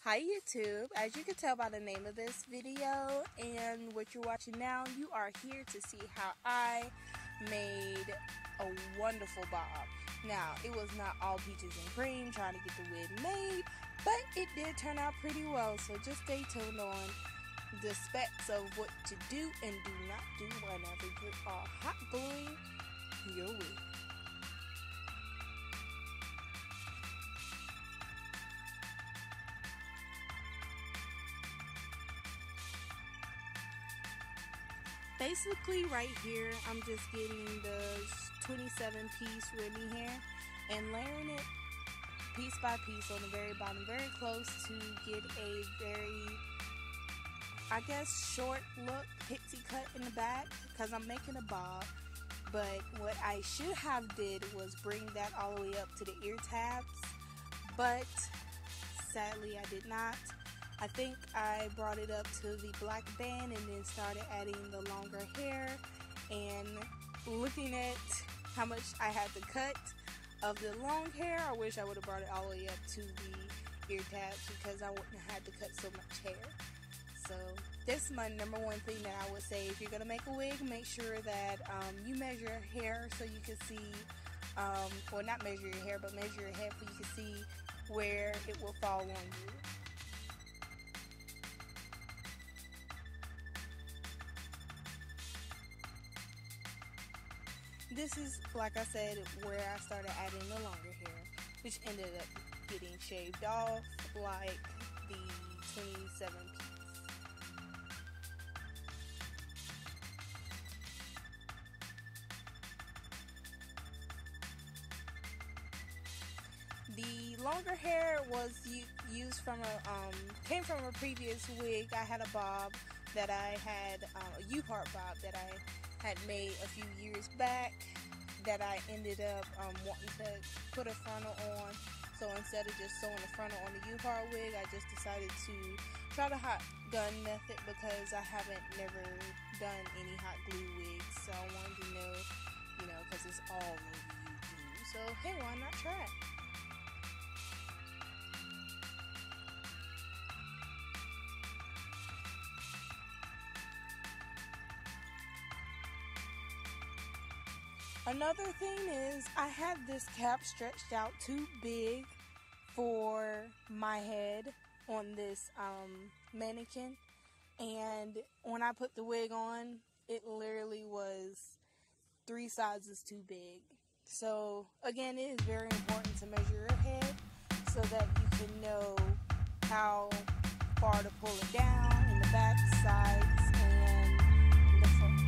Hi YouTube, as you can tell by the name of this video and what you're watching now, you are here to see how I made a wonderful bob. Now, it was not all peaches and cream trying to get the wig made, but it did turn out pretty well, so just stay tuned on the specs of what to do and do not do whenever you are hot gluing your wig. Basically right here, I'm just getting the 27 piece ribbon hair and layering it piece by piece on the very bottom, very close to get a very, I guess, short look, pixie cut in the back because I'm making a bob. But what I should have did was bring that all the way up to the ear tabs, but sadly I did not. I think I brought it up to the black band and then started adding the longer hair, and looking at how much I had to cut of the long hair, I wish I would have brought it all the way up to the ear tabs because I wouldn't have had to cut so much hair. So this is my number one thing that I would say. If you're going to make a wig, make sure that you measure your hair so you can see, well, not measure your hair, but measure your head so you can see where it will fall on you. This is, like I said, where I started adding the longer hair, which ended up getting shaved off like the 27 piece. The longer hair was used from came from a previous wig. I had a bob that I had, a U-part bob that I had made a few years back that I ended up wanting to put a frontal on. So instead of just sewing the frontal on the U-part wig, I just decided to try the hot gun method because I haven't never done any hot glue wigs. So I wanted to know, because it's all over YouTube. So hey, why not try it? Another thing is I had this cap stretched out too big for my head on this mannequin, and when I put the wig on, it literally was 3 sizes too big. So again, it is very important to measure your head so that you can know how far to pull it down in the back, sides, and the front.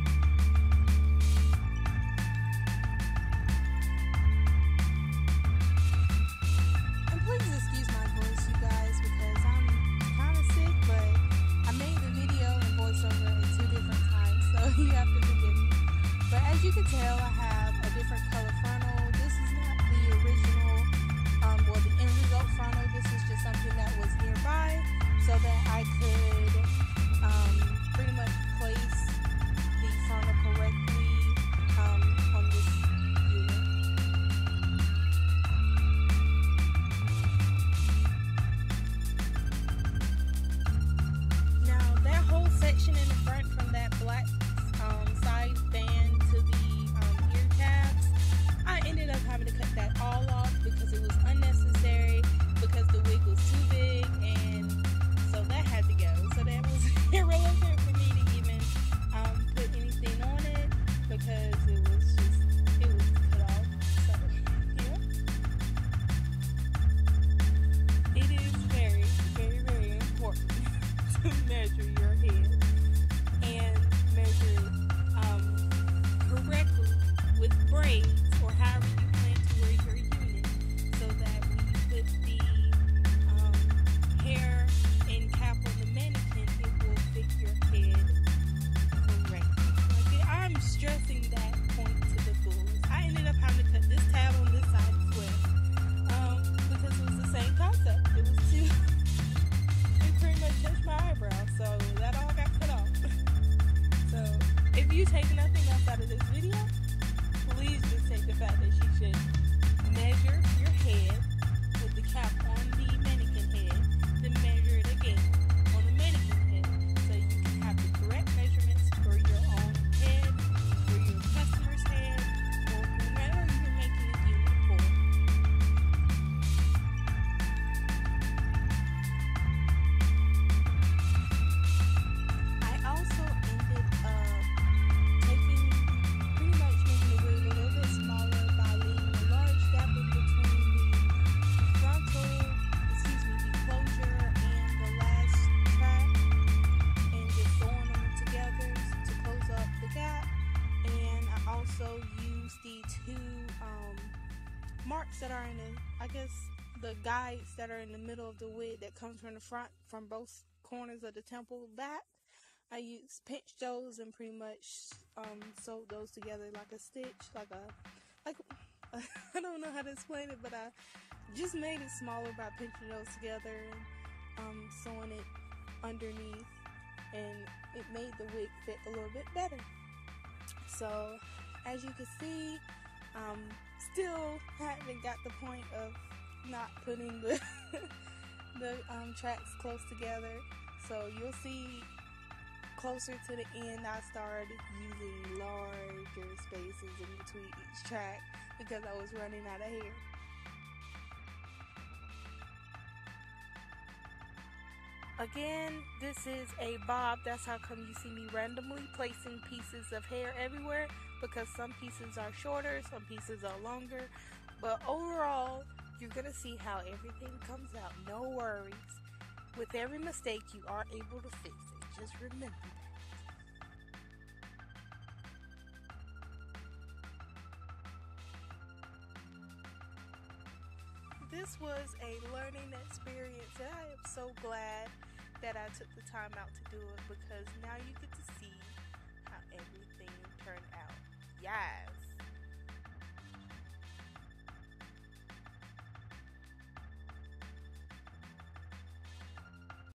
Please excuse my voice, you guys, because I'm kind of sick, but I made the video and voiceover at 2 different times, so you have to forgive me. But as you can tell, I have a different color frontal. This is not the original, or the end result frontal. This is just something that was nearby so that I could pretty much place the frontal correctly on this unit. Section in the front from that black side band to the ear tabs, I ended up having to cut that all off because it was unnecessary, because the wig was too big, and so that had to go. So that was irrelevant for me to even put anything on it because it was cut off. So yeah, it is very, very, very important to measure your head and measure it correctly with braids or however you plan to wear your unit, so that when you put the hair and cap on the mannequin, it will fit your head correctly. Like, I'm stressing that point to the fullest. I ended up having to cut this tab on this side as well because it was the same concept. It was too pretty much touched my eyebrow, so that all got cut off. So if you take nothing else out of this video, please just take the fact that you should measure your head with the cap on the mannequin head, then measure parts that are in the, I guess, the guides that are in the middle of the wig that comes from the front, from both corners of the temple back, I pinched those and pretty much sewed those together like a stitch, like I don't know how to explain it, but I just made it smaller by pinching those together and sewing it underneath, and it made the wig fit a little bit better. So as you can see, still haven't got the point of not putting the the tracks close together. So you'll see closer to the end I started using larger spaces in between each track because I was running out of hair. Again, this is a bob. That's how come you see me randomly placing pieces of hair everywhere, because some pieces are shorter, some pieces are longer. But overall, you're going to see how everything comes out. No worries. With every mistake, you are able to fix it. Just remember that. This was a learning experience, and I am so glad that I took the time out to do it, because now you get to see how everything turned out.